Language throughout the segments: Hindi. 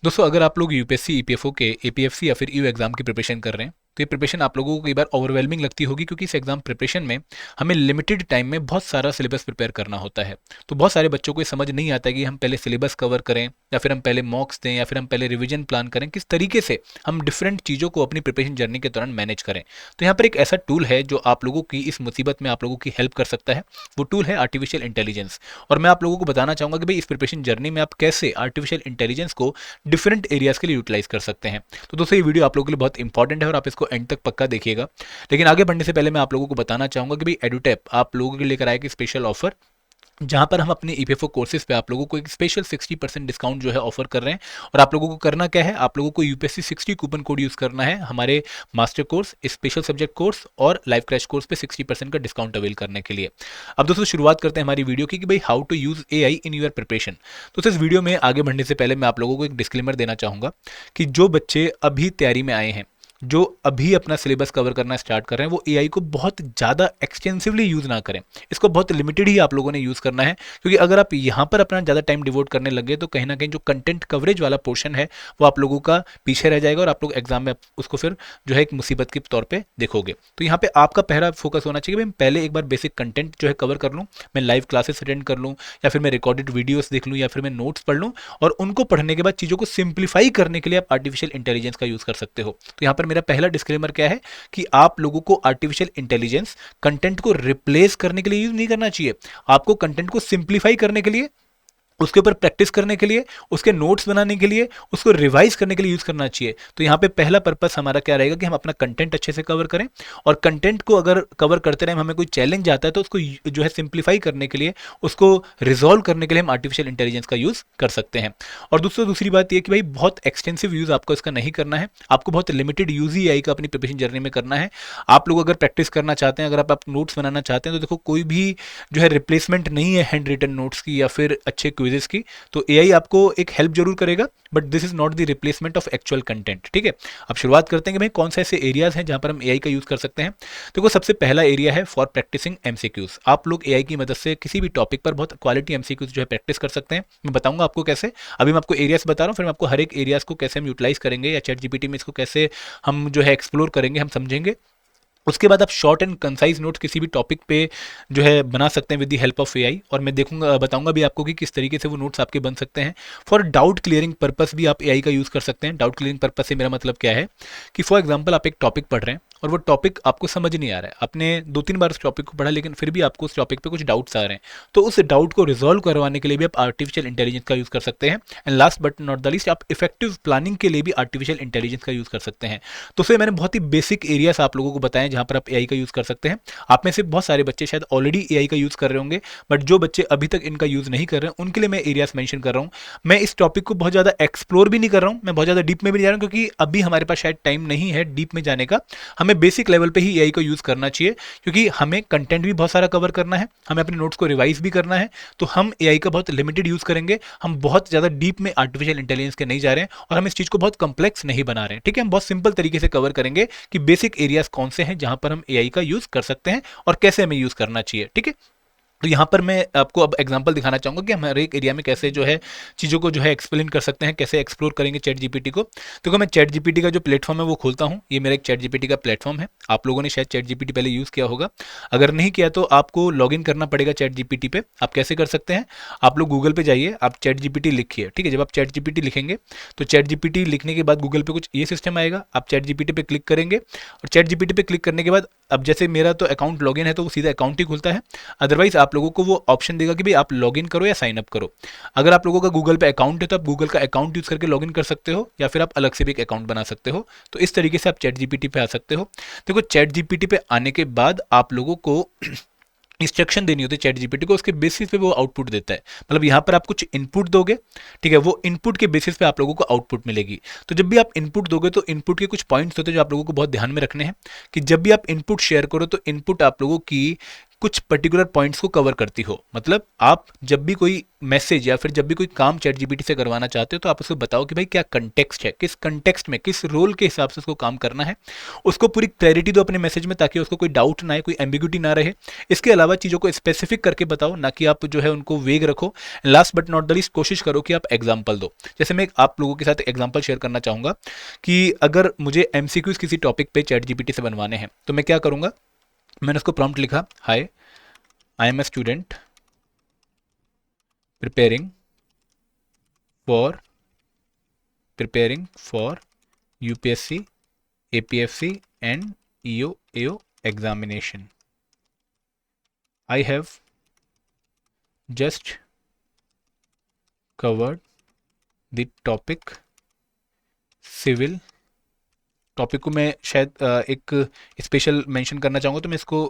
दोस्तों अगर आप लोग यूपीएससी ईपीएफओ के एपीएफसी या फिर यू एग्जाम की प्रिपरेशन कर रहे हैं तो ये प्रिपरेशन आप लोगों को कई बार ओवरवेलमिंग लगती होगी, क्योंकि इस एग्जाम प्रिपरेशन में हमें लिमिटेड टाइम में बहुत सारा सिलेबस प्रिपेयर करना होता है। तो बहुत सारे बच्चों को ये समझ नहीं आता कि हम पहले सिलेबस कवर करें या फिर हम पहले मॉक्स दें या फिर हम पहले रिवीजन प्लान करें, किस तरीके से हम डिफरेंट चीज़ों को अपनी प्रिपरेशन जर्नी के दौरान मैनेज करें। तो यहाँ पर एक ऐसा टूल है जो आप लोगों की इस मुसीबत में आप लोगों की हेल्प कर सकता है। वो टूल है आर्टिफिशियल इंटेलिजेंस। और मैं आप लोगों को बताना चाहूँगा कि भाई इस प्रिपरेशन जर्नी में आप कैसे आर्टिफिशियल इंटेलिजेंस को डिफरेंट एरियाज़ के लिए यूटिलाइज कर सकते हैं। तो दोस्तों ये वीडियो आप लोगों के लिए बहुत इंपॉर्टेंट है और आप इसको एंड तक पक्का देखिएगा। लेकिन आगे बढ़ने से पहले मैं आप लोगों को बताना चाहूँगा कि भाई एडुटैप आप लोगों के लिए कराया कि स्पेशल ऑफर, जहाँ पर हम अपने ईपीएफओ कोर्सेज पे आप लोगों को एक स्पेशल 60% डिस्काउंट जो है ऑफर कर रहे हैं। और आप लोगों को करना क्या है, आप लोगों को यूपीएससी 60 कूपन कोड यूज़ करना है हमारे master course, special subject course और लाइव क्रैश कोर्स पे 60% का डिस्काउंट अवेल करने के लिए। अब दोस्तों शुरुआत करते हैं हमारी वीडियो की कि भाई how to use AI in your preparation. तो इस वीडियो में आगे बढ़ने से पहले मैं आप लोगों को एक डिस्क्लेमर देना चाहूँगा कि जो बच्चे अभी तैयारी में आए हैं, जो अभी अपना सिलेबस कवर करना स्टार्ट कर रहे हैं, वो एआई को बहुत ज़्यादा एक्सटेंसिवली यूज़ ना करें। इसको बहुत लिमिटेड ही आप लोगों ने यूज़ करना है, क्योंकि अगर आप यहाँ पर अपना ज़्यादा टाइम डिवोट करने लगे तो कहीं ना कहीं जो कंटेंट कवरेज वाला पोर्शन है वो आप लोगों का पीछे रह जाएगा और आप लोग एग्जाम में उसको फिर जो है एक मुसीबत के तौर पर देखोगे। तो यहाँ पर आपका पहला फोकस होना चाहिए, मैं पहले एक बार बेसिक कंटेंट जो है कवर कर लूँ, मैं लाइव क्लासेस अटेंड कर लूँ या फिर मैं रिकॉर्डेड वीडियोज़ देख लूँ या फिर मैं नोट्स पढ़ लूँ। और उनको पढ़ने के बाद चीज़ों को सिंप्लीफाई करने के लिए आप आर्टिफिशियल इंटेलिजेंस का यूज़ कर सकते हो। तो यहाँ पर मेरा पहला डिस्क्लेमर क्या है कि आप लोगों को आर्टिफिशियल इंटेलिजेंस कंटेंट को रिप्लेस करने के लिए यूज नहीं करना चाहिए। आपको कंटेंट को सिंप्लीफाई करने के लिए, उसके ऊपर प्रैक्टिस करने के लिए, उसके नोट्स बनाने के लिए, उसको रिवाइज करने के लिए यूज करना चाहिए। तो यहाँ पे पहला पर्पस हमारा क्या रहेगा कि हम अपना कंटेंट अच्छे से कवर करें, और कंटेंट को अगर कवर करते रहे हमें कोई चैलेंज आता है तो उसको जो है सिंप्लीफाई करने के लिए, उसको रिजॉल्व करने के लिए हम आर्टिफिशियल इंटेलिजेंस का यूज कर सकते हैं। और दूसरी बात यह कि भाई बहुत एक्सटेंसिव यूज आपको इसका नहीं करना है, आपको बहुत लिमिटेड यूज ही आई का अपनी प्रिपरेशन जर्नी में करना है। आप लोग अगर प्रैक्टिस करना चाहते हैं, अगर आप नोट्स बनाना चाहते हैं, तो देखो कोई भी जो है रिप्लेसमेंट नहीं है हैंड रिटन नोट्स की या फिर अच्छे क्विजेस की। तो एआई आपको एक हेल्प जरूर करेगा, but this is not the replacement of actual content. ठीक है, अब शुरुआत करते हैं कि भाई कौन से ऐसे एरियाज हैं जहां पर हम एआई का यूज कर सकते हैं। देखो सबसे पहला एरिया है फॉर प्रैक्टिसिंग एमसीक्यूज। आप लोग एआई की मदद से किसी भी टॉपिक पर बहुत क्वालिटी एमसीक्यूज जो है प्रैक्टिस कर सकते हैं। मैं बताऊंगा आपको कैसे। अभी मैं आपको एरियाज बता रहा हूँ, फिर मैं आपको हर एक एरियाज को कैसे हम यूटिलाइज करेंगे या चैट जीपीटी में इसको कैसे हम जो है एक्सप्लोर करेंगे, हम समझेंगे। उसके बाद आप शॉर्ट एंड कंसाइज नोट्स किसी भी टॉपिक पे जो है बना सकते हैं with the help of AI. और मैं देखूंगा, बताऊंगा भी आपको कि किस तरीके से वो नोट्स आपके बन सकते हैं। फॉर डाउट क्लियरिंग पर्पस भी आप एआई का यूज़ कर सकते हैं। डाउट क्लियरिंग पर्पस से मेरा मतलब क्या है कि फॉर एग्जाम्पल आप एक टॉपिक पढ़ रहे हैं और वो टॉपिक आपको समझ नहीं आ रहा है, आपने 2-3 बार उस टॉपिक को पढ़ा लेकिन फिर भी आपको उस टॉपिक पे कुछ डाउट्स आ रहे हैं, तो उस डाउट को रिजॉल्व करवाने के लिए भी आप आर्टिफिशियल इंटेलिजेंस का यूज़ कर सकते हैं। And last but not the least, आप इफेक्टिव प्लानिंग के लिए भी आर्टिफिशियल इंटेलिजेंस का यूज़ कर सकते हैं। तो फिर मैंने बहुत ही बेसिक एरियाज आप लोगों को बताएं जहां पर आप एआई का यूज़ कर सकते हैं। आप में से बहुत सारे बच्चे शायद ऑलरेडी एआई का यूज़ कर रहे होंगे, बट जो बच्चे अभी तक इनका यूज़ नहीं कर रहे हैं उनके लिए मैं एरियाज मेंशन कर रहा हूँ। मैं इस टॉपिक को बहुत ज़्यादा एक्सप्लोर भी नहीं कर रहा हूँ, मैं बहुत ज़्यादा डीप में भी नहीं जा रहा हूँ, क्योंकि अभी हमारे पास शायद टाइम नहीं है डीप में जाने का। हमें बेसिक लेवल पे ही एआई को यूज़ करना चाहिए, क्योंकि हमें कंटेंट भी बहुत सारा कवर करना है, हमें अपने नोट्स को रिवाइज भी करना है। तो हम एआई का बहुत लिमिटेड यूज़ करेंगे, हम बहुत ज़्यादा डीप में आर्टिफिशियल इंटेलिजेंस के नहीं जा रहे हैं और हम इस चीज़ को बहुत कॉम्प्लेक्स नहीं बना रहे हैं। ठीक है, हम बहुत सिंपल तरीके से कवर करेंगे कि बेसिक एरियाज कौन से हैं जहां पर हम एआई का यूज़ कर सकते हैं और कैसे हमें यूज़ करना चाहिए। ठीक है, तो यहाँ पर मैं आपको अब एग्जांपल दिखाना चाहूँगा कि हम हर एक एरिया में कैसे जो है चीज़ों को जो है एक्सप्लेन कर सकते हैं, कैसे एक्सप्लोर करेंगे चैट जीपीटी को। देखो मैं चैट जीपीटी का जो प्लेटफॉर्म है वो खोलता हूँ। ये मेरा एक चैट जीपीटी का प्लेटफॉर्म है। आप लोगों ने शायद चैट जीपीटी पहले यूज़ किया होगा, अगर नहीं किया तो आपको लॉगिन करना पड़ेगा चैट जीपीटी पे। आप कैसे कर सकते हैं, आप लोग गूगल पे जाइए, आप चैट जीपीटी लिखिए। ठीक है, जब आप चैट जीपीटी लिखेंगे तो चैट जीपीटी लिखने के बाद गूगल पे कुछ ये सिस्टम आएगा, आप चैट जीपीटी पे क्लिक करेंगे और चैट जीपीटी पे क्लिक करने के बाद अब जैसे मेरा तो अकाउंट लॉगिन है तो वो सीधा अकाउंट ही खुलता है। अदरवाइज आप लोगों को वो ऑप्शन देगा कि भाई आप लॉगिन करो या साइन अप करो। अगर आप लोगों का गूगल पे अकाउंट है तो आप गूगल का अकाउंट यूज करके लॉगिन कर सकते हो, या फिर आप अलग से भी एक अकाउंट बना सकते हो। तो इस तरीके से आप चैट जीपीटी पे आ सकते हो। देखो चैट जीपीटी पे आने के बाद आप लोगों को इंस्ट्रक्शन देनी होती है चैट जीपीटी को, उसके बेसिस पे वो आउटपुट देता है। मतलब यहाँ पर आप कुछ इनपुट दोगे, ठीक है, वो इनपुट के बेसिस पे आप लोगों को आउटपुट मिलेगी। तो जब भी आप इनपुट दोगे तो इनपुट के कुछ पॉइंट्स होते हैं जो आप लोगों को बहुत ध्यान में रखने हैं कि जब भी आप इनपुट शेयर करो तो इनपुट आप लोगों की कुछ पर्टिकुलर पॉइंट्स को कवर करती हो। मतलब आप जब भी कोई मैसेज या फिर जब भी कोई काम चैट जीपीटी से करवाना चाहते हो तो आप उसको बताओ कि भाई क्या कंटेक्स्ट है, किस कंटेक्स्ट में, किस रोल के हिसाब से उसको काम करना है। उसको पूरी क्लैरिटी दो अपने मैसेज में, ताकि उसको कोई डाउट ना आए, कोई एम्बिग्यूटी ना रहे। इसके अलावा चीज़ों को स्पेसिफिक करके बताओ, ना कि आप जो है उनको वेग रखो। Last but not the least, कोशिश करो कि आप एग्जाम्पल दो। जैसे मैं आप लोगों के साथ एग्जाम्पल शेयर करना चाहूँगा कि अगर मुझे एमसीक्यूज किसी टॉपिक पे चैट जीपीटी से बनवाने हैं तो मैं क्या करूँगा। मैंने उसको प्रॉम्प्ट लिखा, hi I am a student preparing for UPSC, APFC and EO examination. I have just covered the topic civil. Topic को मैं शायद एक स्पेशल मेंशन करना चाहूँगा, तो मैं इसको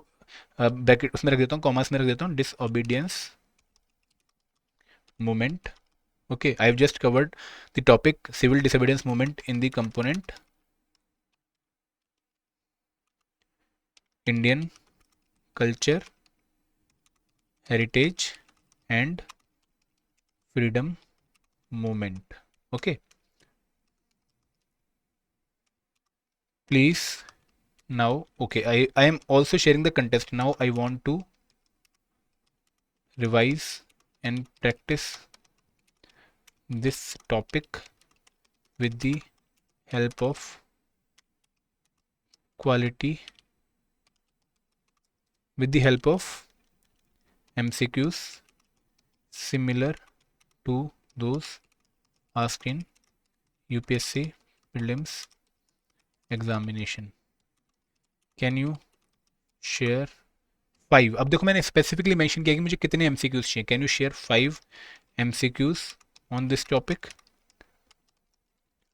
ब्रैकेट उसमें रख देता हूँ, कॉमास में रख देता हूँ, disobedience movement. Okay, I have just covered the topic civil disobedience movement in the component Indian culture, heritage and freedom movement. Okay, please now, okay, I am also sharing the context. Now I want to revise and practice this topic with the help of MCQs similar to those asked in UPSC prelims examination. Can you share 5? अब देखो मैंने स्पेसिफिकली मेंशन किया कि मुझे कितने MCQs चाहिए। Can you share 5 MCQs on this topic.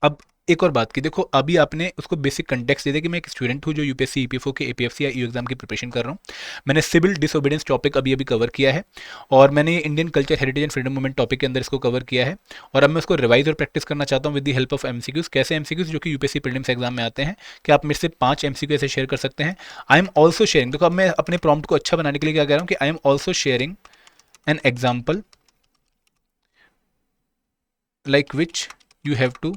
अब एक और बात की, देखो अभी आपने उसको बेसिक कंटेक्स्ट दे दिया कि मैं एक स्टूडेंट हूँ जो यूपीएससी, ईपीएफओ के, एपीएफसी या ईओ एग्जाम की प्रिपरेशन कर रहा हूँ। मैंने सिविल डिसोबीडियंस टॉपिक अभी कवर किया है, और मैंने Indian culture, heritage and freedom movement topic के अंदर इसको कवर किया है। और अब मैं उसको रिवाइज और प्रैक्टिस करना चाहता हूँ with the help of MCQs. कैसे एमसीक्यूज? जो कि यूपीएससी प्रीलिम्स एग्जाम में आते हैं, कि आप मेरे से 5 एमसीक्यू ऐसे शेयर कर सकते हैं। आई एम ऑल्सो शेयरिंग, देखो अब मैं अपने प्रॉम्प्ट को अच्छा बनाने के लिए क्या कह रहा हूँ कि I am also sharing an example like which you have to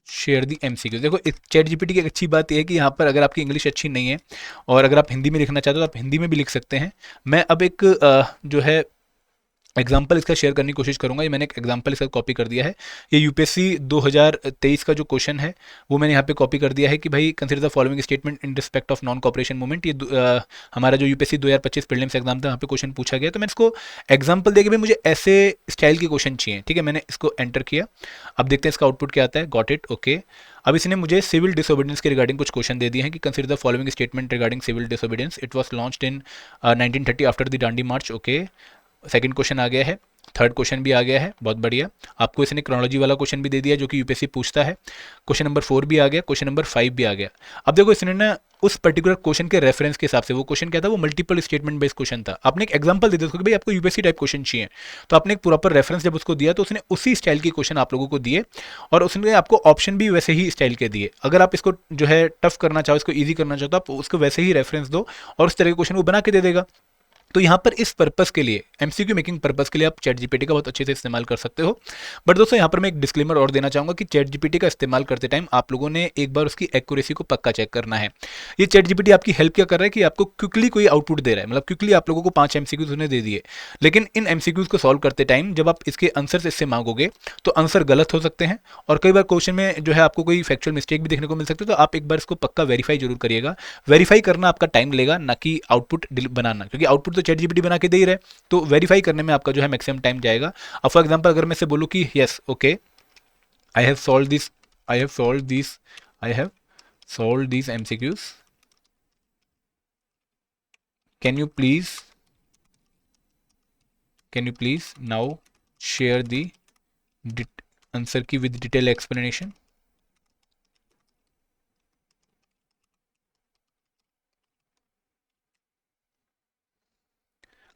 share the MCQ. देखो चैट जीपीटी की एक अच्छी बात यह है कि यहाँ पर अगर आपकी इंग्लिश अच्छी नहीं है और अगर आप हिंदी में लिखना चाहते हो तो आप हिंदी में भी लिख सकते हैं। मैं अब एक जो है एग्जाम्पल इसका शेयर करने की कोशिश करूंगा। ये मैंने एक एग्जाम्पल इसका कॉपी कर दिया है। ये यूपीएससी 2023 का जो क्वेश्चन है वो मैंने यहाँ पे कॉपी कर दिया है कि भाई consider the following statement in respect of non cooperation movement. ये हमारा जो यूपीएससी 2025 प्रीलिम्स एग्जाम था, वहाँ पे क्वेश्चन पूछा गया। तो मैंने इसको एग्जाम्पल देके भाई मुझे ऐसे स्टाइल के क्वेश्चन चाहिए, ठीक है। मैंने इसको एंटर किया, अब देखते हैं इसका आउटपुट क्या आता है। Got it, okay. अब इसने मुझे सिविल डिसोबीडियंस के रिगार्डिंग कुछ क्वेश्चन दे दिए हैं कि consider the following statement regarding civil disobedience. It was launched in 1930 after the Dandi march. Okay, second question आ गया है, थर्ड क्वेश्चन भी आ गया है, बहुत बढ़िया। आपको इसने क्रोनोलॉजी वाला क्वेश्चन भी दे दिया जो कि यूपीएससी पूछता है। क्वेश्चन नंबर 4 भी आ गया, क्वेश्चन नंबर 5 भी आ गया। अब देखो इसने ना उस पर्टिकुलर क्वेश्चन के रेफरेंस के हिसाब से, वो क्वेश्चन क्या था, वो मल्टीपल स्टेटमेंट बेस्ड क्वेश्चन था। आपने एक एग्जांपल दे दिया उसको कि भाई आपको यूपीएससी टाइप क्वेश्चन चाहिए, तो आपने एक प्रॉपर रेफरेंस जब उसको दिया तो उसने उसी स्टाइल के क्वेश्चन आप लोगों को दिए, और उसने आपको ऑप्शन भी वैसे ही स्टाइल के दिए। अगर आप इसको जो है टफ करना चाहो, इसको ईजी करना चाहो, तो आप उसको वैसे ही रेफरेंस दो और उस तरह के क्वेश्चन वो बना के दे देगा। तो यहाँ पर इस पर्पस के लिए, एमसीक्यू मेकिंग पर्पस के लिए आप चैट जीपीटी का बहुत अच्छे से इस्तेमाल कर सकते हो। बट दोस्तों यहाँ पर मैं एक डिस्क्लेमर और देना चाहूँगा कि चैट जीपीटी का इस्तेमाल करते टाइम आप लोगों ने एक बार उसकी एक्यूरेसी को पक्का चेक करना है। ये चैट जीपीटी आपकी हेल्प क्या कर रहा है कि आपको क्विकली कोई आउटपुट दे रहा है, मतलब क्विकली आप लोगों को 5 एमसीक्यूज उन्हें दे दिए, लेकिन इन एमसीक्यूज को सॉल्व करते टाइम जब आप इसके आंसर इससे मांगोगे तो आंसर गलत हो सकते हैं, और कई बार क्वेश्चन में जो है आपको कोई फैक्चुअल मिस्टेक भी देखने को मिल सकती है। तो आप एक बार इसको पक्का वेरीफाई जरूर करिएगा। वेरीफाई करना आपका टाइम लेगा, ना कि आउटपुट बनाना, क्योंकि आउटपुट तो चैट जीपीटी बना के दे ही रहे, तो वेरीफाई करने में आपका जो है मैक्सिमम टाइम जाएगा। अब फॉर एग्जांपल अगर मैं से बोलूं कि yes okay, I have solve this MCQs, can you please now share the answer की विद डिटेल एक्सप्लेनेशन।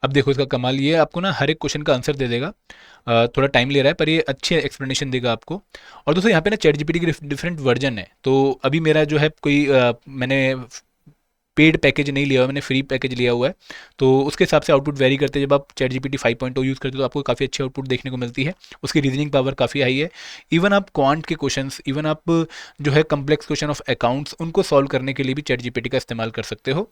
अब देखो इसका कमाल ये है, आपको ना हर एक क्वेश्चन का आंसर दे देगा। थोड़ा टाइम ले रहा है पर ये अच्छी एक्सप्लेनेशन देगा आपको। और दोस्तों यहाँ पे ना चैट जीपीटी के डिफरेंट वर्जन है। तो अभी मेरा जो है कोई मैंने पेड पैकेज नहीं लिया हुआ है, मैंने फ्री पैकेज लिया हुआ है, तो उसके हिसाब से आउटपुट वेरी करते हैं। जब आप चैट जीपीटी 5.0 यूज़ करते हो तो आपको काफ़ी अच्छी आउटपुट देखने को मिलती है, उसकी रीजनिंग पावर काफ़ी हाई है। इवन आप क्वांट के क्वेश्चंस, इवन आप जो है कम्प्लेक्स क्वेश्चन ऑफ अकाउंट्स, उनको सॉल्व करने के लिए भी चैट जीपीटी का इस्तेमाल कर सकते हो।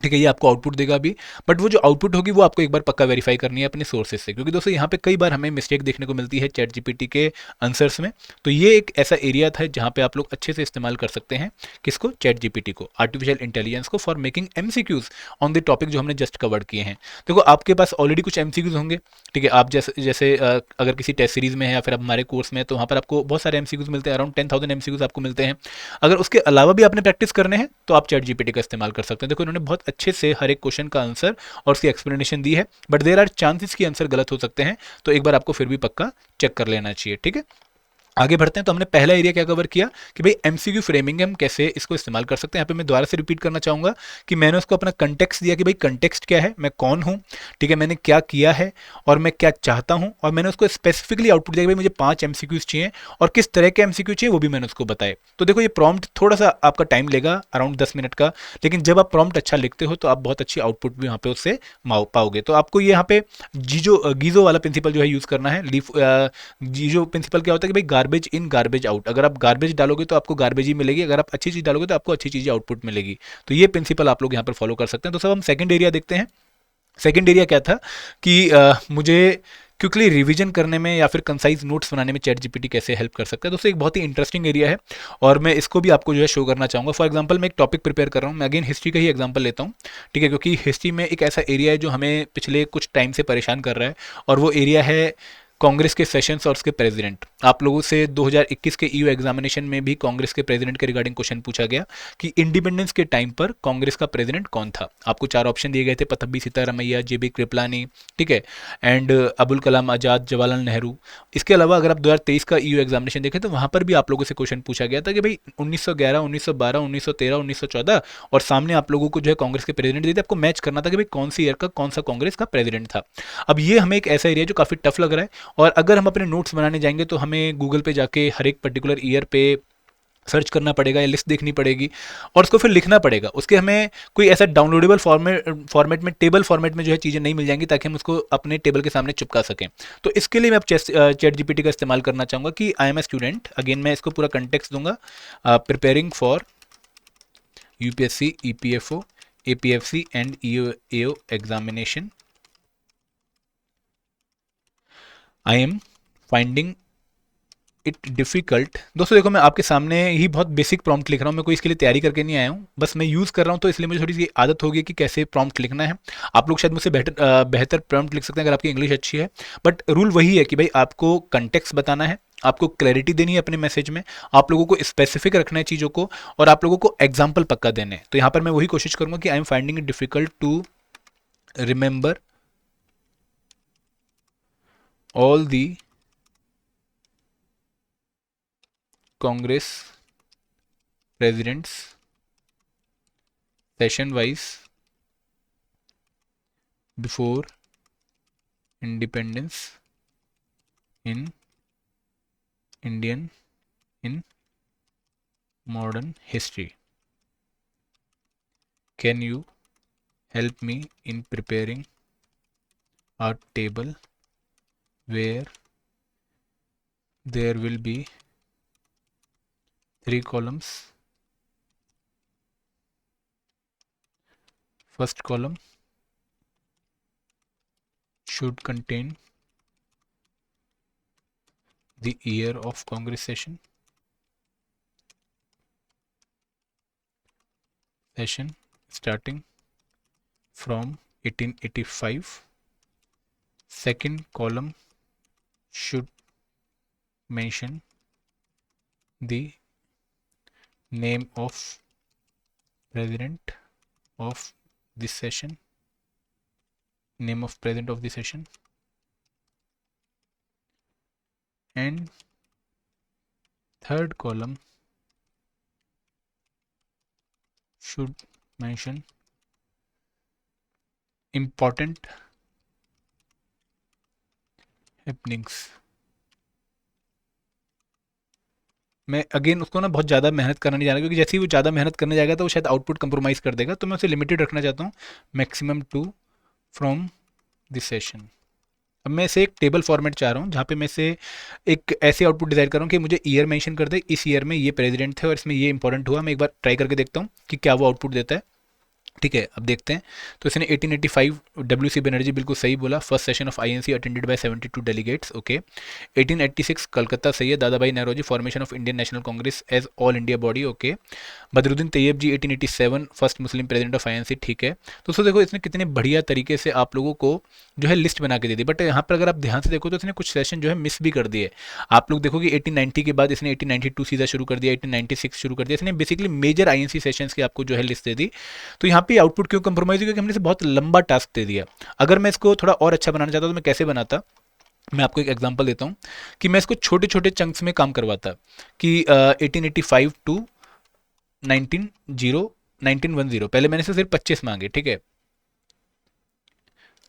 ठीक है, ये आपको आउटपुट देगा भी, बट वो जो आउटपुट होगी वो आपको एक बार पक्का वेरीफाई करनी है अपने सोर्सेज से, क्योंकि दोस्तों यहाँ पे कई बार हमें मिस्टेक देखने को मिलती है चैट जीपीटी के आंसर्स में। तो ये एक ऐसा एरिया था जहाँ पे आप लोग अच्छे से इस्तेमाल कर सकते हैं किसको, चैट जीपीटी को, आर्टिफिशियल इंटेलिजेंस को, for making MCQs on the topic जो हमने जस्ट कवर किए हैं। देखो आपके पास ऑलरेडी कुछ एमसीक्यूज होंगे, ठीक है, आप जैसे जैसे अगर किसी टेस्ट सीरीज में है या फिर आप हमारे कोर्स में है तो वहाँ पर आपको बहुत सारे एमसीक्यूज मिलते हैं, अराउंड 10,000 एमसीक्यूज आपको मिलते हैं। अगर उसके अलावा भी आपने प्रैक्टिस करने हैं तो आप चैट जीपीटी का इस्तेमाल कर सकते हैं। देखो इन्होंने बहुत अच्छे से हर एक क्वेश्चन का आंसर और उसकी एक्सप्लेनेशन दी है, बट देयर आर चांसेस कि आंसर गलत हो सकते हैं, तो एक बार आपको फिर भी पक्का चेक कर लेना चाहिए। ठीक है, आगे बढ़ते हैं। तो हमने पहला एरिया क्या कवर किया कि भाई एमसीक्यू फ्रेमिंग हम कैसे इसको इस्तेमाल कर सकते हैं। यहाँ पे मैं दोबारा से रिपीट करना चाहूंगा कि मैंने उसको अपना कंटेक्स्ट दिया कि भाई कंटेक्स्ट क्या है, मैं कौन हूँ, ठीक है, मैंने क्या किया है और मैं क्या चाहता हूँ, और मैंने उसको स्पेसिफिकली आउटपुट दिया कि भाई मुझे 5 एमसीक्यूज चाहिए और किस तरह के एमसीक्यू चाहिए वो भी मैंने उसको बताए। तो देखो ये प्रॉम्प्ट थोड़ा सा आपका टाइम लेगा, अराउंड 10 मिनट का, लेकिन जब आप प्रॉम्प्ट अच्छा लिखते हो तो आप बहुत अच्छी आउटपुट भी वहाँ पे उससे पाओगे। तो आपको ये यहाँ पे गीजो वाला प्रिंसिपल जो है यूज़ करना है। लीफ गीजो प्रिंसिपल क्या होता है कि भाई गार्बेज इन गार्बेज आउट, अगर आप गार्बेज डालोगे तो आपको गार्बेज ही मिलेगी, अगर आप अच्छी चीज़ डालोगे तो आपको अच्छी चीज़ आउटपुट मिलेगी। तो ये प्रिंसिपल आप लोग यहाँ पर फॉलो कर सकते हैं। तो सब हम सेकंड एरिया देखते हैं। सेकंड एरिया क्या था कि मुझे क्विकली रिवीजन करने में या फिर कंसाइज नोट्स बनाने में चैट जीपीटी कैसे हेल्प कर सकता है। दोस्तों एक बहुत ही इंटरेस्टिंग एरिया है और मैं इसको भी आपको जो है शो करना चाहूँगा। फॉर एग्जांपल मैं एक टॉपिक प्रिपेयर कर रहा हूँ, मैं अगेन हिस्ट्री का ही एग्जांपल लेता हूँ, ठीक है, क्योंकि हिस्ट्री में एक ऐसा एरिया है जो हमें पिछले कुछ टाइम से परेशान कर रहा है, और वो एरिया है कांग्रेस के सेशंस और उसके प्रेसिडेंट। आप लोगों से 2021 के ईयू एग्जामिनेशन में भी कांग्रेस के प्रेसिडेंट के रिगार्डिंग क्वेश्चन पूछा गया कि इंडिपेंडेंस के टाइम पर कांग्रेस का प्रेसिडेंट कौन था। आपको 4 ऑप्शन दिए गए थे, पतंबी सीतारामैया, जेबी कृपलानी, ठीक है, एंड अबुल कलाम आजाद, जवाहरलाल नेहरू। इसके अलावा अगर आप 2023 का ईयू एग्जामिनेशन देखें तो वहां पर भी आप लोगों से क्वेश्चन पूछा गया था कि भाई 1911, 1912, 1913, 1914, और सामने आप लोगों को जो है कांग्रेस के प्रेसिडेंट दिए थे, आपको मैच करना था कि भाई कौन सी ईयर का कौन सा कांग्रेस का प्रेसिडेंट था। अब ये हमें एक ऐसा एरिया जो काफी टफ लग रहा है, और अगर हम अपने नोट्स बनाने जाएंगे तो हमें गूगल पे जाके हर एक पर्टिकुलर ईयर पे सर्च करना पड़ेगा या लिस्ट देखनी पड़ेगी और उसको फिर लिखना पड़ेगा। उसके हमें कोई ऐसा डाउनलोडेबल फॉर्मेट में, टेबल फॉर्मेट में जो है चीज़ें नहीं मिल जाएंगी ताकि हम उसको अपने टेबल के सामने चिपका सकें। तो इसके लिए मैं अब चैट जीपीटी का इस्तेमाल करना चाहूँगा कि I am a student, again मैं इसको पूरा कंटेक्स्ट दूंगा, preparing for UPSC, EPFO, APFC and EO examination, I am finding it difficult. दोस्तों देखो मैं आपके सामने ही बहुत बेसिक प्रॉम्प्ट लिख रहा हूँ, मैं कोई इसके लिए तैयारी करके नहीं आया हूँ, बस मैं यूज़ कर रहा हूँ, तो इसलिए मुझे थोड़ी सी आदत होगी कि कैसे प्रॉम्प्ट लिखना है। आप लोग शायद मुझसे बेहतर प्रॉम्प्ट लिख सकते हैं अगर आपकी इंग्लिश अच्छी है, बट रूल वही है कि भाई आपको कंटेक्स्ट बताना है, आपको क्लैरिटी देनी है अपने मैसेज में, आप लोगों को स्पेसिफिक रखना है चीज़ों को, और आप लोगों को एग्जाम्पल पक्का देने हैं। तो यहाँ पर मैं वही कोशिश करूंगा कि I am finding it difficult to remember all the Congress presidents session wise before independence in Indian in modern history. Can you help me in preparing a table where there will be 3 columns. First column should contain the year of Congress session starting from 1885. Second column should mention the name of president of this session, name of president of the session, and third column should mention important happenings मैं अगेन उसको ना बहुत ज़्यादा मेहनत करना नहीं चाह रहा, क्योंकि जैसे ही वो ज़्यादा मेहनत करने जाएगा तो वो शायद आउटपुट कंप्रोमाइज़ कर देगा, तो मैं उसे लिमिटेड रखना चाहता हूँ, मैक्सिमम 2 फ्रॉम दिस सेशन। अब मैं इसे एक टेबल फॉर्मेट चाह रहा हूँ, जहाँ पे मैं इसे एक ऐसे आउटपुट डिज़ाइन कर रहा हूँ कि मुझे ईयर मेंशन कर दे, इस ईयर में ये प्रेसिडेंट थे और इसमें ये इंपॉर्टेंट हुआ। मैं एक बार ट्राई करके देखता हूँ कि क्या वो आउटपुट देता है। ठीक है, अब देखते हैं। तो इसने 1885 डब्ल्यू.सी. बनर्जी बिल्कुल सही बोला। First session of INC attended by 72 delegates. Okay. 1886 Calcutta सही है। Dadabhai Naoroji formation of Indian National Congress as all India body. Okay. Badruddin Tyabji 1887 first Muslim president of INC. ठीक है। तो उसको देखो, इसने कितने बढ़िया तरीके से आप लोगों को जो है लिस्ट बना के दे दी, बट यहाँ पर अगर आप ध्यान से देखो तो इसने कुछ सेशन जो है मिस भी कर दिए। आप लोग देखो कि 1890 के बाद इसने 1892 सीधा शुरू कर दिया, 1896 शुरू कर दिया। इसने बेसिकली मेजर आईएनसी सेशंस की आपको जो है लिस्ट दे दी। तो यहाँ पे आउटपुट क्यों कंप्रोमाइज, क्योंकि हमने इसे बहुत लंबा टास्क दे दिया। अगर मैं इसको थोड़ा और अच्छा बनाना चाहता तो मैं कैसे बनाता, मैं आपको एक एग्जांपल देता हूँ कि मैं इसको छोटे छोटे चंक्स में काम करवाता कि 1885 टू 1910 पहले मैंने इसे सिर्फ 25 मांगे। ठीक है,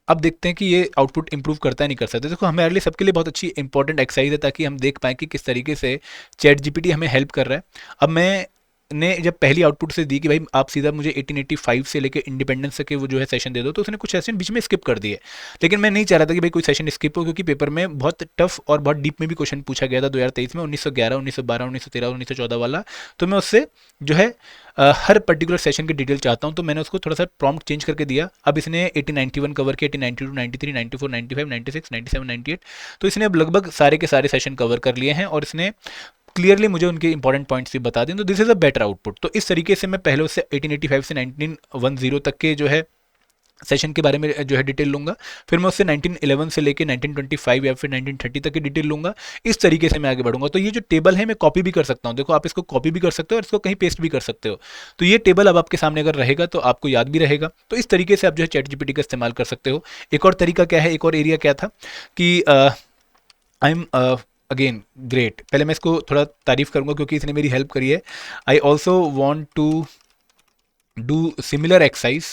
अब देखते हैं कि ये आउटपुट इंप्रूव करता है नहीं कर सकता। देखो, हमारे लिए सबके लिए बहुत अच्छी इंपॉर्टेंट एक्सरसाइज है, ताकि हम देख पाएँ कि किस तरीके से चैट जीपीटी हमें हेल्प कर रहा है। अब मैं ने जब पहली आउटपुट से दी कि भाई आप सीधा मुझे 1885 से लेकर इंडिपेंडेंस तक के वो जो है सेशन दे दो, तो उसने कुछ सेशन बीच में स्किप कर दिए। लेकिन मैं नहीं चाह रहा था कि भाई कोई सेशन स्किप हो, क्योंकि पेपर में बहुत टफ और बहुत डीप में भी क्वेश्चन पूछा गया था 2023 में, 1911, 1912, 1913 और 1914 वाला। तो मैं उससे जो है हर पर्टिकुलर सेशन की डिटेल चाहता हूं, तो मैंने उसको थोड़ा सा प्रॉम्प्ट चेंज करके दिया। अब इसने 1891 कवर किया, 1892, 93, 94, 95, 96, 97, 98। तो इसने अब लगभग सारे के सारे सेशन कवर कर लिए हैं और इसने क्लियरली मुझे उनके इंपॉर्टेंट पॉइंट्स भी बता दें। तो this is a better output. तो इस तरीके से मैं पहले उससे 1885 से 1910 तक के जो है सेशन के बारे में जो है डिटेल लूंगा, फिर मैं उससे 1911 से लेके 1925 या फिर 1930 तक की डिटेल लूंगा। इस तरीके से मैं आगे बढ़ूंगा। तो ये जो टेबल है मैं कॉपी भी कर सकता हूँ। देखो, आप इसको कॉपी भी कर सकते हो और इसको कहीं पेस्ट भी कर सकते हो। तो ये टेबल अब आपके सामने अगर रहेगा तो आपको याद भी रहेगा। तो इस तरीके से आप जो है चैट जीपीटी का इस्तेमाल कर सकते हो। एक और तरीका क्या है, एक और एरिया क्या था कि आई एम अगेन ग्रेट। पहले मैं इसको थोड़ा तारीफ करूंगा क्योंकि इसने मेरी हेल्प करी है। I also want to do similar exercise.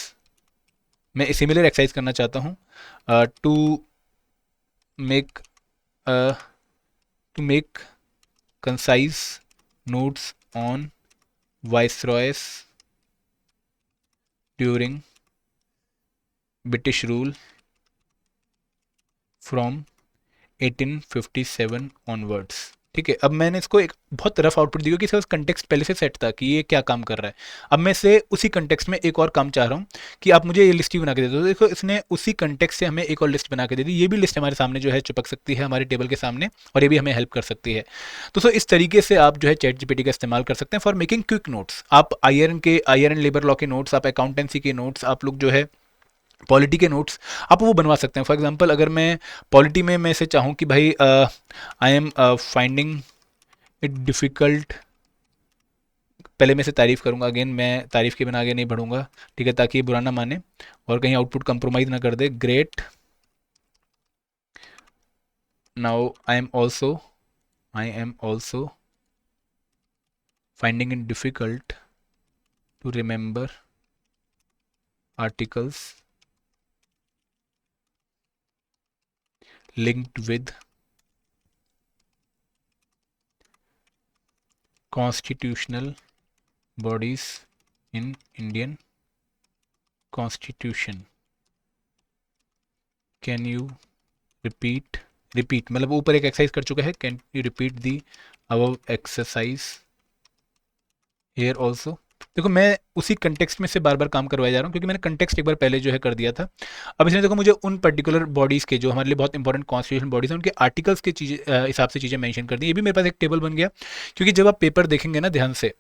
मैं सिमिलर एक्सरसाइज करना चाहता हूँ to make concise notes on viceroys during British rule from 1857 onwards. ठीक है, अब मैंने इसको एक बहुत रफ आउटपुट दी, क्योंकि इसका कंटेक्स्ट पहले से सेट था कि ये क्या काम कर रहा है। अब मैं इसे उसी कंटेक्स्ट में एक और काम चाह रहा हूँ कि आप मुझे ये लिस्ट ही बना के दे दो। देखो, इसने उसी कंटेक्स्ट से हमें एक और लिस्ट बना के दे दी। ये भी लिस्ट हमारे सामने जो है चिपक सकती है हमारे टेबल के सामने, और ये भी हमें हेल्प कर सकती है। तो इस तरीके से आप जो है चैट जीपीटी का इस्तेमाल कर सकते हैं फॉर मेकिंग क्विक नोट्स। आप आईआरएन लेबर लॉ के नोट्स, आप अकाउंटेंसी के नोट्स, आप लोग जो है पॉलिटी के नोट्स, आप वो बनवा सकते हैं। फॉर एग्जांपल, अगर मैं पॉलिटी में मैं इसे चाहूँ कि भाई आई एम फाइंडिंग इट डिफ़िकल्ट, पहले मैं इसे तारीफ़ करूँगा। अगेन मैं तारीफ़ के बिना आगे नहीं बढ़ूँगा, ठीक है, ताकि ये बुरा ना माने और कहीं आउटपुट कंप्रोमाइज़ ना कर दे। Great, now I am also finding it difficult to remember articles linked with constitutional bodies in Indian Constitution. Can you repeat मतलब ऊपर एक एक्सरसाइज कर चुका है। Can you repeat the above exercise here also. देखो, मैं उसी कंटेक्स्ट में से बार बार काम करवाया जा रहा हूँ, क्योंकि मैंने कंटेक्स्ट एक बार पहले जो है कर दिया था। अब इसने देखो मुझे उन पर्टिकुलर बॉडीज़ के जो हमारे लिए बहुत इंपॉर्टेंट कॉन्स्टिट्यूशन बॉडीज़ हैं उनके आर्टिकल्स के चीज़ें हिसाब से चीज़ें मेंशन कर दी। ये भी मेरे पास एक टेबल बन गया, क्योंकि जब आप पेपर देखेंगे ना ध्यान से,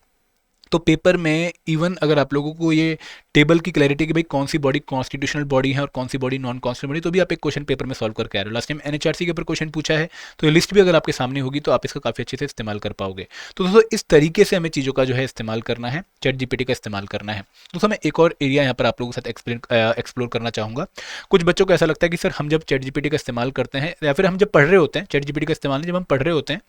तो पेपर में इवन अगर आप लोगों को ये टेबल की क्लैरिटी कि भाई कौन सी बॉडी कॉन्स्टिट्यूशनल बॉडी है और कौन सी बॉडी नॉन कॉन्स्टिट्यूशनल बॉडी, तो भी आप एक क्वेश्चन पेपर में सॉल्व करके आ रहे हो। लास्ट टाइम एनएचआरसी के ऊपर क्वेश्चन पूछा है, तो ये लिस्ट भी अगर आपके सामने होगी तो आप इसका काफ़ी अच्छे से इस्तेमाल कर पाओगे। तो दोस्तों, इस तरीके से हमें चीज़ों का जो है इस्तेमाल करना है, चैट जीपीटी का इस्तेमाल करना है। दोस्तों, मैं एक और एरिया यहाँ पर आप लोगों के साथ एक्सप्लोर करना चाहूँगा। कुछ बच्चों को ऐसा लगता है कि सर, हम जब चैट जीपीटी का इस्तेमाल करते हैं या फिर हम जब पढ़ रहे होते हैं, चैट जीपीटी का इस्तेमाल जब हम पढ़ रहे होते हैं,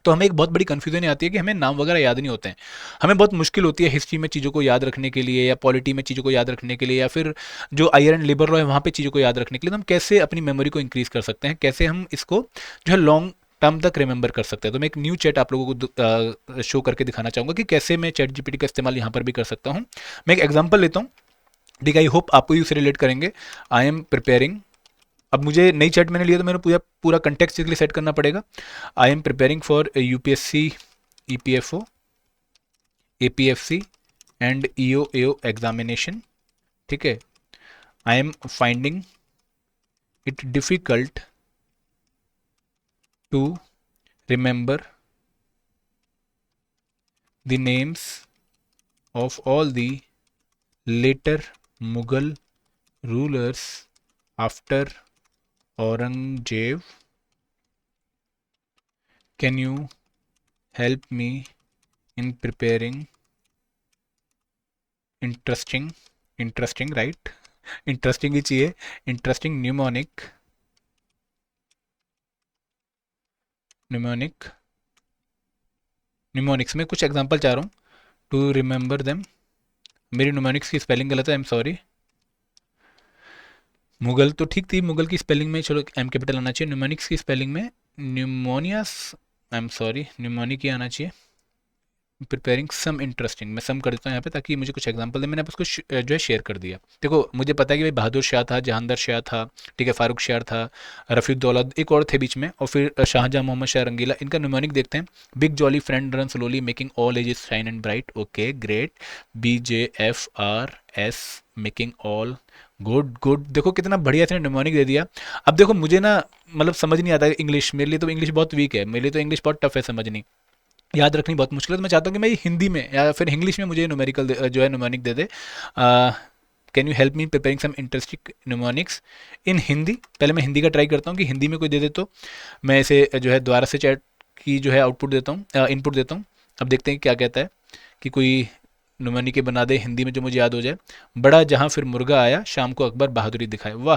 तो हमें एक बहुत बड़ी कन्फ्यूजन आती है कि हमें नाम वगैरह याद नहीं होते हैं। हमें बहुत मुश्किल होती है हिस्ट्री में चीज़ों को याद रखने के लिए, या पॉलिटी में चीज़ों को याद रखने के लिए, या फिर जो आयरन लेबर लॉ है वहाँ पे चीज़ों को याद रखने के लिए। तो हम कैसे अपनी मेमोरी को इंक्रीज़ कर सकते हैं, कैसे हम इसको जो है लॉन्ग टर्म तक रिमेंबर कर सकते हैं। तो मैं एक न्यू चैट आप लोगों को शो करके दिखाना चाहूँगा कि कैसे मैं चैट जीपीटी का इस्तेमाल यहाँ पर भी कर सकता हूँ। मैं एक एग्जाम्पल लेता हूँ, ठीक है, आई होप आपको भी उससे रिलेट करेंगे। आई एम प्रिपेयरिंग, अब मुझे नई चैट मैंने लिया तो मैंने पूरा पूरा कंटेक्स्ट के लिए सेट करना पड़ेगा। I am preparing for UPSC, EPFO, APFC and EO AO examination, ठीक है। I am finding it difficult to remember the names of all the later Mughal rulers after Aurangzeb. Can you help me in preparing interesting right, interesting ही चाहिए, interesting न्यूमोनिक्स में कुछ एग्जांपल चाह रहा हूँ टू रिमेंबर देम। मेरी न्यूमोनिक्स की स्पेलिंग गलत है, आई एम सॉरी। मुगल तो ठीक थी, मुगल की स्पेलिंग में चलो एम कैपिटल आना चाहिए, न्यूमोनिक्स की स्पेलिंग में न्यूमोनियस, आई एम सॉरी, न्यूमोनिक ही आना चाहिए। प्रिपेयरिंग सम इंटरेस्टिंग, मैं सम कर देता हूँ यहाँ पे ताकि मुझे कुछ एग्जांपल दे। मैंने आप उसको जो है शेयर कर दिया। देखो मुझे पता है कि भाई बहादुर शाह था, जहांदर शाह था, ठीक है, फारूक शाह था, रफीउद्दौला, एक और थे बीच में, और फिर शाहजहां, मोहम्मद शाह रंगीला। इनका न्यूमोनिक देखते हैं। Big jolly friend run slowly making all ages shine and bright, okay great. BJFRS making all, good good. देखो कितना बढ़िया इसने न्यूमोनिक दे दिया। अब देखो मुझे ना मतलब समझ नहीं आता इंग्लिश, मेरे लिए तो इंग्लिश बहुत वीक है, मेरे लिए तो इंग्लिश बहुत टफ है समझनी, याद रखनी बहुत मुश्किल है। तो मैं चाहता हूँ कि मैं हिंदी में या फिर इंग्लिश में मुझे न्यूमेरिकल जो है न्यूमोनिक दे दे। Can you help me preparing some interesting mnemonics in Hindi. पहले मैं हिंदी का ट्राई करता हूँ कि हिंदी में कोई दे दे तो मैं इसे जो है दोबारा से चैट की जो है आउटपुट देता हूँ, इनपुट देता हूँ। अब देखते हैं क्या कहता है कि कोई नुमानी के बना दे हिंदी में जो मुझे याद हो जाए। बड़ा जहाँ फिर मुर्गा आया, शाम को अकबर बहादुरी दिखाए, वाह।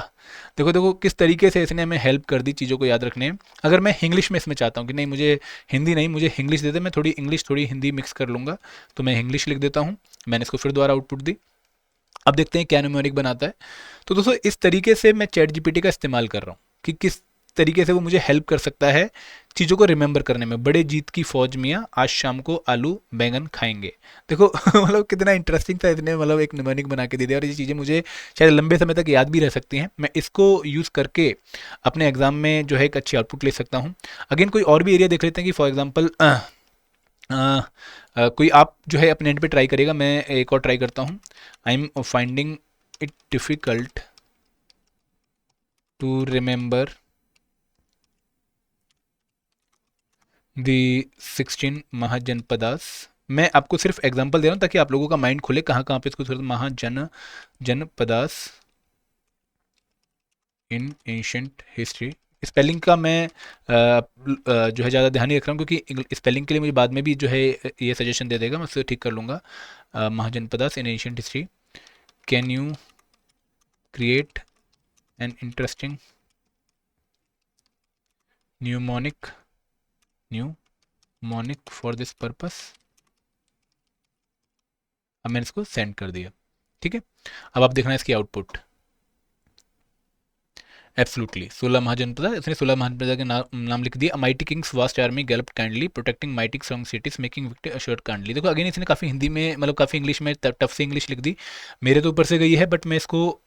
देखो देखो किस तरीके से इसने हमें हेल्प कर दी चीज़ों को याद रखने में। अगर मैं इंग्लिश में इसमें चाहता हूँ कि नहीं मुझे हिंदी नहीं, मुझे इंग्लिश दे दे, मैं थोड़ी इंग्लिश थोड़ी हिंदी मिक्स कर लूँगा, तो मैं इंग्लिश लिख देता हूँ। मैंने इसको फिर दोबारा आउटपुट दी। अब देखते हैं क्या न्यूमेरिक बनाता है। तो दोस्तों इस तरीके से मैं चैट जीपीटी का इस्तेमाल कर रहा हूँ कि किस तरीके से वो मुझे हेल्प कर सकता है चीज़ों को रिमेंबर करने में। बड़े जीत की फौज मियाँ आज शाम को आलू बैंगन खाएंगे। देखो मतलब कितना इंटरेस्टिंग था, इसने मतलब एक निमोनिक बना के दे दिया, और ये चीज़ें मुझे शायद लंबे समय तक याद भी रह सकती हैं। मैं इसको यूज़ करके अपने एग्जाम में जो है एक अच्छी आउटपुट ले सकता हूँ। अगेन कोई और भी एरिया देख लेते हैं कि फॉर एग्जाम्पल कोई आप जो है अपने एंड पे ट्राई करेगा, मैं एक और ट्राई करता हूँ। I am finding it difficult to remember the 16 mahajanapadas. मैं आपको सिर्फ एग्जांपल दे रहा हूँ ताकि आप लोगों का माइंड खुले कहाँ कहाँ पे इसको जनपदास इन एंशंट हिस्ट्री। स्पेलिंग का मैं जो है ज़्यादा ध्यान नहीं रख रहा हूँ क्योंकि स्पेलिंग के लिए मुझे बाद में भी जो है ये सजेशन दे देगा, मैं उससे ठीक कर लूँगा। Mahajanapadas in ancient history. Can you create an interesting mnemonic for this purpose. अब मैंने इसको सेंड कर दिया, ठीक है। अब आप देखना इसकी आउटपुट। एब्सोल्युटली 16 महाजनपद, इसने 16 महाजनपद के नाम लिख दिया। Mighty kings vast army galloped kindly protecting mighty strong cities making victory assured kindly. देखो अगेन इसने काफ़ी हिंदी में मतलब काफ़ी इंग्लिश में टफ से इंग्लिश लिख दी, मेरे तो ऊपर से गई है, बट मैं इसको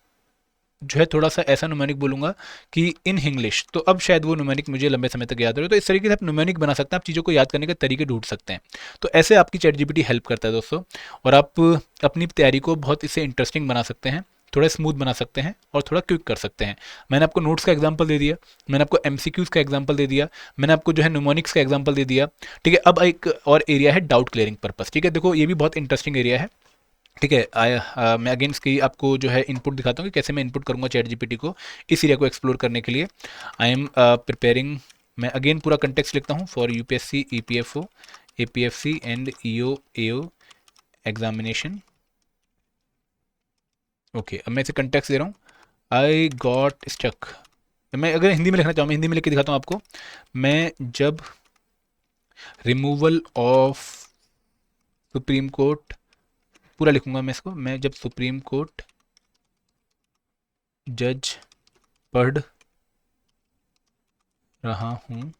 जो है थोड़ा सा ऐसा न्यूमेरिक बोलूँगा कि इन इंग्लिश, तो अब शायद वो न्यूमेरिक मुझे लंबे समय तक याद रहे। तो इस तरीके से आप न्यूमेरिक बना सकते हैं, आप चीज़ों को याद करने के तरीके ढूंढ सकते हैं। तो ऐसे आपकी चैट जीपीटी हेल्प करता है दोस्तों, और आप अपनी तैयारी को बहुत इससे इंटरेस्टिंग बना सकते हैं, थोड़ा स्मूथ बना सकते हैं और थोड़ा क्विक कर सकते हैं। मैंने आपको नोट्स का एग्जांपल दे दिया, मैंने आपको एमसीक्यूज़ का एग्जांपल दे दिया, मैंने आपको जो है न्यूमोनिक्स का एग्जांपल दे दिया, ठीक है। अब एक और एरिया है डाउट क्लियरिंग पर्पस, ठीक है। देखो ये भी बहुत इंटरेस्टिंग एरिया है, ठीक है। मैं अगेन इसकी आपको जो है इनपुट दिखाता हूँ कि कैसे मैं इनपुट करूँगा चैट जीपीटी को इस एरिया को एक्सप्लोर करने के लिए। आई एम प्रिपेयरिंग, मैं अगेन पूरा कंटेक्स्ट लिखता हूँ, for UPSC, EPFO, APFC and EO AO examination, okay. अब मैं इसे कंटेक्स्ट दे रहा हूँ। आई गॉट स्टक, मैं अगर हिंदी में लिखना चाहूँ मैं हिंदी में लिख के दिखाता हूँ आपको। मैं जब रिमूवल ऑफ सुप्रीम कोर्ट, पूरा लिखूंगा मैं इसको, मैं जब सुप्रीम कोर्ट जज पढ़ रहा हूँ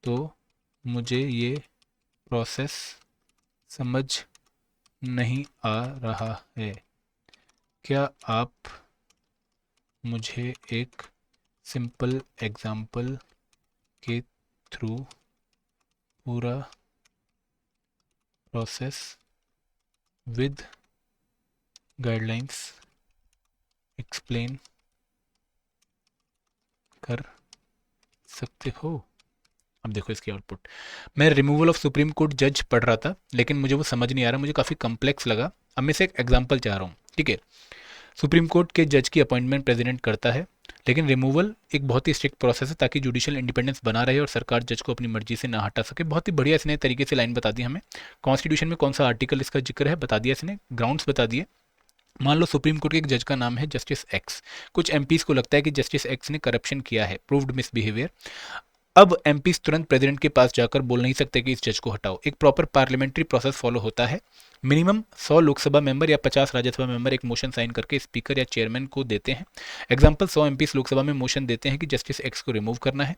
तो मुझे ये प्रोसेस समझ नहीं आ रहा है। क्या आप मुझे एक सिंपल एग्जांपल के थ्रू पूरा प्रोसेस विद गाइडलाइंस एक्सप्लेन कर सकते हो? अब देखो इसकी आउटपुट। मैं रिमूवल ऑफ सुप्रीम कोर्ट जज पढ़ रहा था, लेकिन मुझे वो समझ नहीं आ रहा, मुझे काफ़ी कम्प्लेक्स लगा। अब मैं से एक एग्जांपल चाह रहा हूँ, ठीक है। सुप्रीम कोर्ट के जज की अपॉइंटमेंट प्रेसिडेंट करता है, लेकिन रिमूवल एक बहुत ही स्ट्रिक्ट प्रोसेस है ताकि जुडिशियल इंडिपेंडेंस बना रहे और सरकार जज को अपनी मर्जी से ना हटा सके। बहुत ही बढ़िया इसने तरीके से लाइन बता दी हमें। कॉन्स्टिट्यूशन में कौन सा आर्टिकल इसका जिक्र है बता दिया इसने, ग्राउंड्स बता दिए। मान लो सुप्रीम कोर्ट के एक जज का नाम है जस्टिस एक्स। कुछ एमपीज को लगता है कि जस्टिस एक्स ने करप्शन किया है, प्रूव्ड मिसबिहेवियर। अब एमपीज तुरंत प्रेसिडेंट के पास जाकर बोल नहीं सकते कि इस जज को हटाओ। एक प्रॉपर पार्लियामेंट्री प्रोसेस फॉलो होता है। मिनिमम 100 लोकसभा मेंबर या 50 राज्यसभा मेंबर एक मोशन साइन करके स्पीकर या चेयरमैन को देते हैं। एग्जाम्पल, 100 एमपीज लोकसभा में मोशन देते हैं कि जस्टिस एक्स को रिमूव करना है।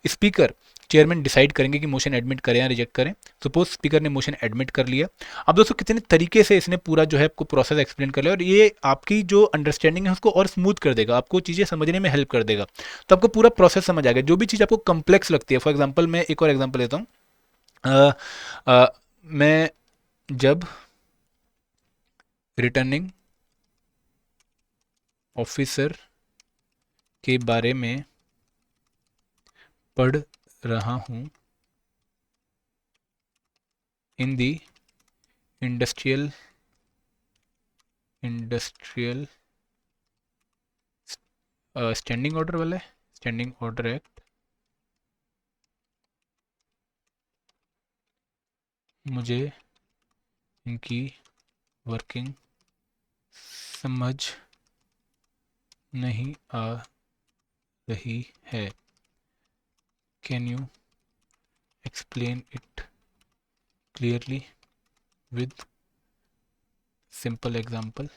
स्पीकर चेयरमैन डिसाइड करेंगे कि मोशन एडमिट करें या रिजेक्ट करें। सपोज स्पीकर ने मोशन एडमिट कर लिया। अब दोस्तों कितने तरीके से इसने पूरा जो है आपको प्रोसेस एक्सप्लेन कर लिया, और ये आपकी जो अंडरस्टैंडिंग है उसको और स्मूथ कर देगा, आपको चीज़ें समझने में हेल्प कर देगा। तो आपको पूरा प्रोसेस समझ आ गया। जो भी चीज़ आपको कम्प्लेक्स लगती है, फॉर एग्जाम्पल मैं एक और एग्जाम्पल लेता हूँ। मैं जब रिटर्निंग ऑफिसर के बारे में पढ़ रहा हूँ इन दी इंडस्ट्रियल स्टैंडिंग ऑर्डर वाला है, स्टैंडिंग ऑर्डर एक्ट, मुझे इनकी वर्किंग समझ नहीं आ रही है। Can you explain it clearly with simple example?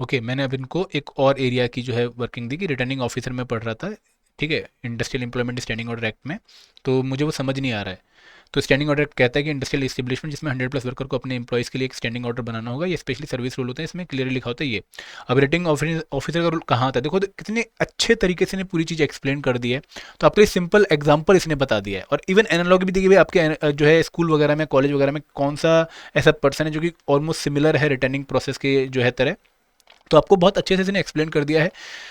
Okay, मैंने अब इनको एक और एरिया की जो है वर्किंग दी कि रिटर्निंग ऑफिसर में पढ़ रहा था, ठीक है, industrial employment standing order act में। तो मुझे वो समझ नहीं आ रहा है। तो स्टैंडिंग ऑर्डर कहता है कि इंडस्ट्रियल एस्टेब्लिशमेंट जिसमें 100+ वर्कर को अपने एम्प्लॉइज़ के लिए एक स्टैंडिंग ऑर्डर बनाना होगा, ये स्पेशली सर्विस रूल होते हैं, इसमें क्लियरली लिखा होता है ये। अब रिटर्निंग ऑफिसर का रोल कहाँ आता है, देखो तो कितने अच्छे तरीके से ने पूरी चीज़ एक्सप्लेन कर दी है। तो आपके लिए सिंपल एग्जाम्पल इसने बता दिया है, और इवन एनालॉग भी देखिए भाई आपके जो है स्कूल वगैरह में, कॉलेज वगैरह में कौन सा ऐसा पर्सन है जो कि ऑलमोस्ट सिमिलर है रिटर्निंग प्रोसेस के जो है तरह। तो आपको बहुत अच्छे से इसने एक्सप्लेन कर दिया है।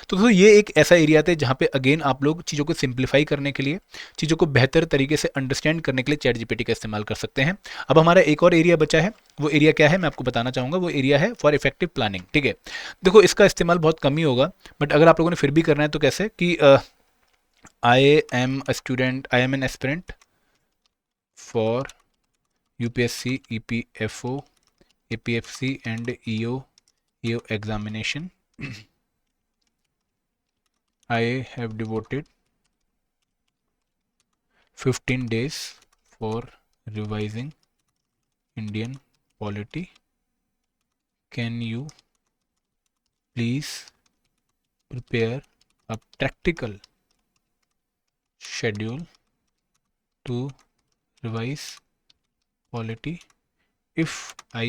तो दोस्तों ये एक ऐसा एरिया था जहाँ पे अगेन आप लोग चीज़ों को सिंप्लीफाई करने के लिए, चीज़ों को बेहतर तरीके से अंडरस्टैंड करने के लिए चैट जीपीटी का इस्तेमाल कर सकते हैं। अब हमारा एक और एरिया बचा है। वो एरिया क्या है मैं आपको बताना चाहूँगा। वो एरिया है फॉर इफेक्टिव प्लानिंग, ठीक है। देखो इसका इस्तेमाल बहुत कम ही होगा, बट अगर आप लोगों ने फिर भी करना है तो कैसे कि I am an aspirant for UPSC EPFO APFC and EO examination. I have devoted 15 days for revising Indian polity. Can you please prepare a practical schedule to revise polity? If I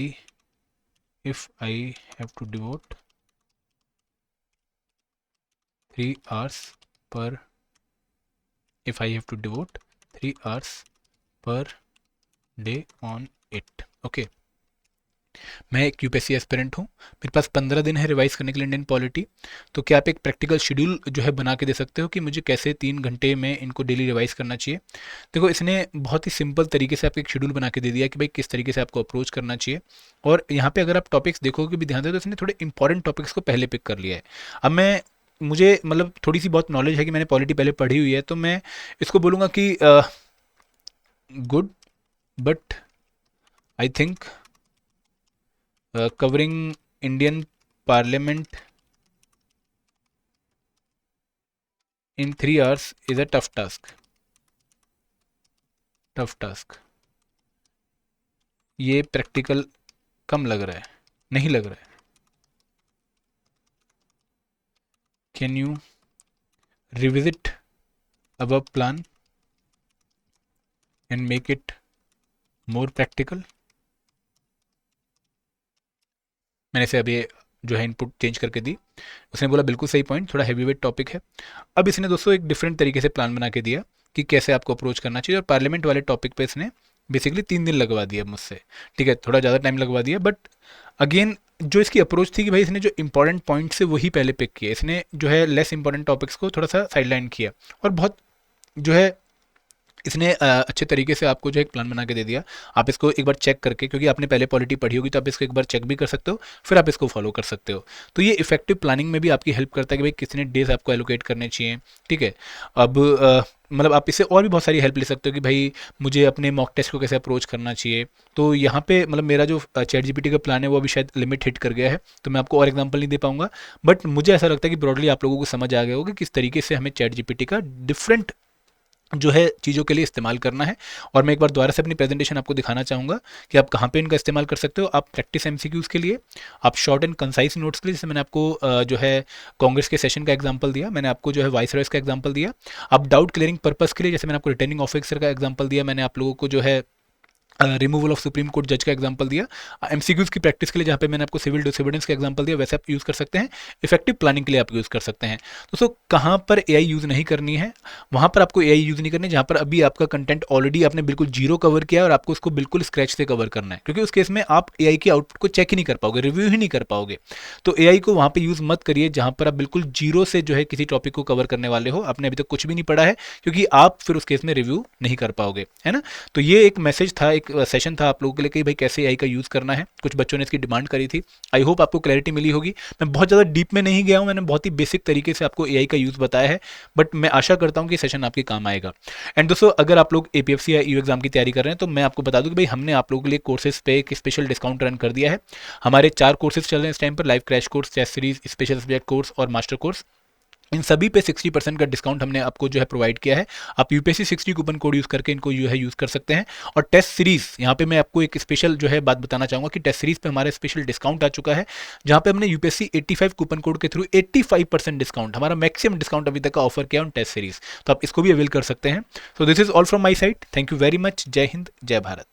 have to devote 3 hours per if I have to devote 3 hours per day on it. Okay. मैं एक यूपीएससी एस्पिरेंट हूँ, मेरे पास 15 दिन है रिवाइज करने के लिए इंडियन पॉलिटी। तो क्या आप एक प्रैक्टिकल शेड्यूल जो है बना के दे सकते हो कि मुझे कैसे 3 घंटे में इनको डेली रिवाइज करना चाहिए? देखो इसने बहुत ही सिंपल तरीके से आपको एक शेड्यूल बना के दे दिया कि भाई किस तरीके से आपको अप्रोच करना चाहिए। और यहाँ पे अगर आप टॉपिक्स देखोगे भी ध्यान दे तो इसने थोड़े इंपॉर्टेंट टॉपिक्स को पहले पिक कर लिया है। अब मैं मुझे मतलब थोड़ी सी बहुत नॉलेज है कि मैंने पॉलिटी पहले पढ़ी हुई है, तो मैं इसको बोलूँगा कि good, but I think covering Indian Parliament in 3 hours is a tough task. Tough task. ये प्रैक्टिकल कम लग रहा है, नहीं लग रहा है। Can you revisit above plan and make it more practical। मैंने इसे अभी जो है इनपुट चेंज करके दी। उसने बोला बिल्कुल सही पॉइंट, थोड़ा हैवी वेट टॉपिक है। अब इसने दोस्तों एक डिफरेंट तरीके से प्लान बना के दिया कि कैसे आपको अप्रोच करना चाहिए, और पार्लियामेंट वाले टॉपिक पे इसने बेसिकली 3 दिन लगवा दिया मुझसे। ठीक है, थोड़ा ज़्यादा टाइम लगवा दिया, बट अगेन जो इसकी अप्रोच थी कि भाई इसने जो इंपॉर्टेंट पॉइंट्स है वही पहले पिक किया, इसने जो है लेस इंपॉर्टेंट टॉपिक्स को थोड़ा सा साइडलाइन किया, और बहुत जो है इसने अच्छे तरीके से आपको जो एक प्लान बना के दे दिया। आप इसको एक बार चेक करके, क्योंकि आपने पहले पॉलिटी पढ़ी होगी तो आप इसको एक बार चेक भी कर सकते हो, फिर आप इसको फॉलो कर सकते हो। तो ये इफेक्टिव प्लानिंग में भी आपकी हेल्प करता है कि भाई कितने डेज आपको एलोकेट करने चाहिए। ठीक है, अब मतलब आप इससे और भी बहुत सारी हेल्प ले सकते हो कि भाई मुझे अपने मॉक टेस्ट को कैसे अप्रोच करना चाहिए। तो यहाँ पे मतलब मेरा जो चैट जीपीटी का प्लान है वो अभी शायद लिमिट हिट कर गया है, तो मैं आपको और एग्जांपल नहीं दे पाऊंगा, बट मुझे ऐसा लगता है कि ब्रॉडली आप लोगों को समझ आ गया होगा कि किस तरीके से हमें चैट जीपीटी का डिफरेंट जो है चीज़ों के लिए इस्तेमाल करना है। और मैं एक बार दोबारा से अपनी प्रेजेंटेशन आपको दिखाना चाहूँगा कि आप कहाँ पे इनका इस्तेमाल कर सकते हो। आप प्रैक्टिस एमसीक्यूज़ के लिए, आप शॉर्ट एंड कंसाइज नोट्स के लिए, जैसे मैंने आपको जो है कांग्रेस के सेशन का एग्जांपल दिया, मैंने आपको जो है वाइस रॉयस का एग्जांपल दिया। आप डाउट क्लियरिंग पर्पस के लिए, जैसे मैंने आपको रिटर्निंग ऑफिसर का एग्जांपल दिया, मैंने आप लोगों को जो है रिमूवल ऑफ सुप्रीम कोर्ट जज का एग्जांपल दिया। एमसीक्यूज़ की प्रैक्टिस के लिए जहाँ पे मैंने आपको सिविल डिसोबीडियंस का एग्जांपल दिया, वैसे आप यूज़ कर सकते हैं। इफेक्टिव प्लानिंग के लिए आप यूज़ कर सकते हैं। दोस्तों कहाँ पर एआई यूज़ नहीं करनी है, वहाँ पर आपको एआई यूज़ नहीं करनी है जहाँ पर अभी आपका कंटेंट ऑलरेडी आपने बिल्कुल जीरो कवर किया है और आपको उसको बिल्कुल स्क्रैच से कवर करना है, क्योंकि उस केस में आप एआई की आउटपुट को चेक ही नहीं कर पाओगे, रिव्यू ही नहीं कर पाओगे। तो एआई को वहाँ पर यूज़ मत करिए जहाँ पर आप बिल्कुल जीरो से जो है किसी टॉपिक को कवर करने वाले हो, आपने अभी तक कुछ भी नहीं पढ़ा है, क्योंकि आप फिर उस केस में रिव्यू नहीं कर पाओगे, है ना। तो ये एक मैसेज था, एक सेशन था आप लोगों के लिए कि भाई कैसे एआई का यूज़ करना है। कुछ बच्चों ने इसकी डिमांड करी थी, आई होप आपको क्लैरिटी मिली होगी। मैं बहुत ज़्यादा डीप में नहीं गया हूँ, मैंने बहुत ही बेसिक तरीके से आपको एआई का यूज़ बताया है, बट मैं आशा करता हूँ कि सेशन आपके काम आएगा। एंड दोस्तों अगर आप लोग एपीएफसी या यू एग्जाम की तैयारी कर रहे हैं तो मैं आपको बता दूं कि भाई हमने आप लोगों के लिए कोर्सेज पे एक स्पेशल डिस्काउंट रन कर दिया है। हमारे 4 कोर्सेज चल रहे हैं इस टाइम पर, live crash course, test series, special subject course और मास्टर कोर्स। इन सभी पे 60% का डिस्काउंट हमने आपको जो है प्रोवाइड किया है। आप यूपीएससी 60 कूपन कोड यूज़ करके इनको जो है यूज़ कर सकते हैं। और टेस्ट सीरीज़, यहाँ पे मैं आपको एक स्पेशल जो है बात बताना चाहूँगा कि टेस्ट सीरीज़ पे हमारा स्पेशल डिस्काउंट आ चुका है, जहाँ पे हमने यूपीएससी 85 कूपन कोड के थ्रू 85% डिस्काउंट, हमारा मैक्सिमम डिस्काउंट अभी तक का ऑफर किया ऑन टेस्ट सीरीज़, तो आप इसको भी अवेल कर सकते हैं। So this is all from my side, thank you very much, जय हिंद, जय भारत।